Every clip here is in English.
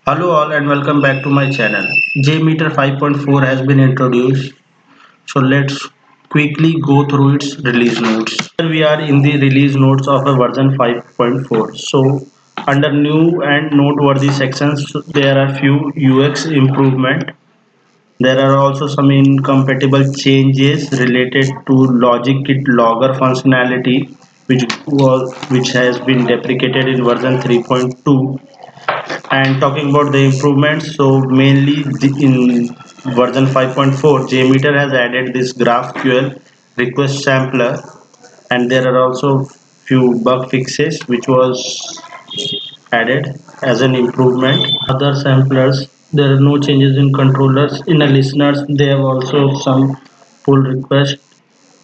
Hello all and welcome back to my channel. JMeter 5.4 has been introduced, so let's quickly go through its release notes. Here we are in the release notes of a version 5.4. So under new and noteworthy sections there are few UX improvement. There are also some incompatible changes related to Logic Kit Logger functionality which has been deprecated in version 3.2. And talking about the improvements, so mainly in version 5.4, JMeter has added this GraphQL request sampler, and there are also few bug fixes which was added as an improvement. Other samplers, there are no changes in controllers. In a listeners, they have also some pull request.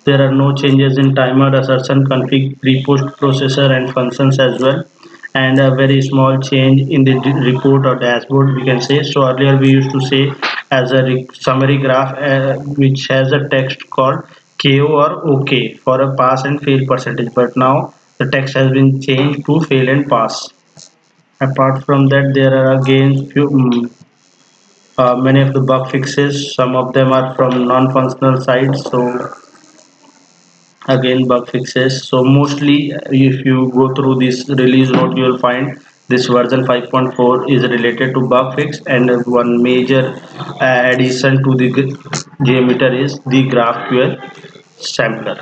There are no changes in timer assertion config pre-post processor and functions as well, and a very small change in the report or dashboard we can say. So earlier we used to say as a summary graph which has a text called KO or OK for a pass and fail percentage, but now the text has been changed to fail and pass. Apart from that, there are again many of the bug fixes. Some of them are from non-functional sides, so again bug fixes. So mostly if you go through this release note, you will find this version 5.4 is related to bug fix, and one major addition to the JMeter is the GraphQL sampler.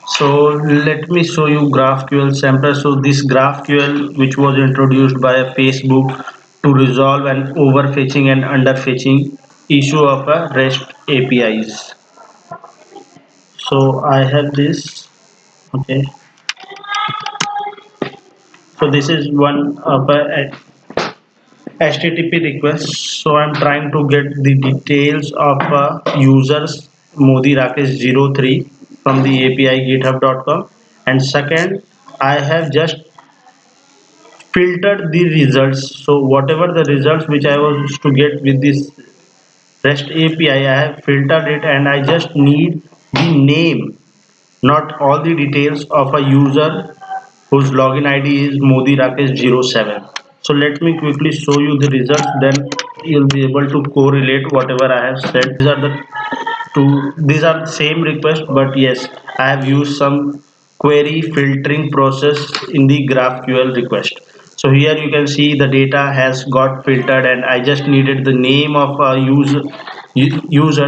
So let me show you GraphQL sampler. So this GraphQL which was introduced by Facebook to resolve an overfetching and underfetching issue of a REST APIs. So I have this. Okay, so this is one of a HTTP request. So I'm trying to get the details of users Modi Rakesh 03 from the API github.com, and second I have just filtered the results. So whatever the results which I was to get with this REST API, I have filtered it and I just need the name, not all the details of a user whose login ID is Modi Rakesh 07. So let me quickly show you the results, then you'll be able to correlate whatever I have said. These are the same request, but yes, I have used some query filtering process in the GraphQL request. So here you can see the data has got filtered and I just needed the name of a user,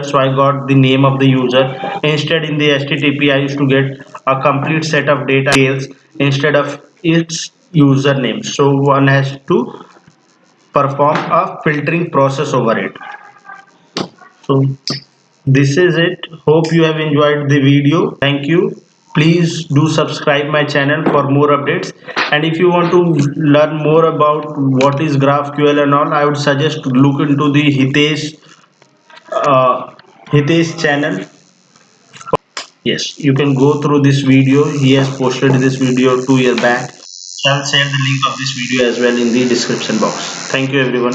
so I got the name of the user. Instead in the HTTP I used to get a complete set of data details instead of its username, so one has to perform a filtering process over it. So this is it. Hope you have enjoyed the video. Thank you. Please do subscribe my channel for more updates, and if you want to learn more about what is GraphQL and all, I would suggest to look into the uh, Hitesh channel. Yes, you can go through this video. He has posted this video 2 years back. I'll share the link of this video as well in the description box. Thank you everyone.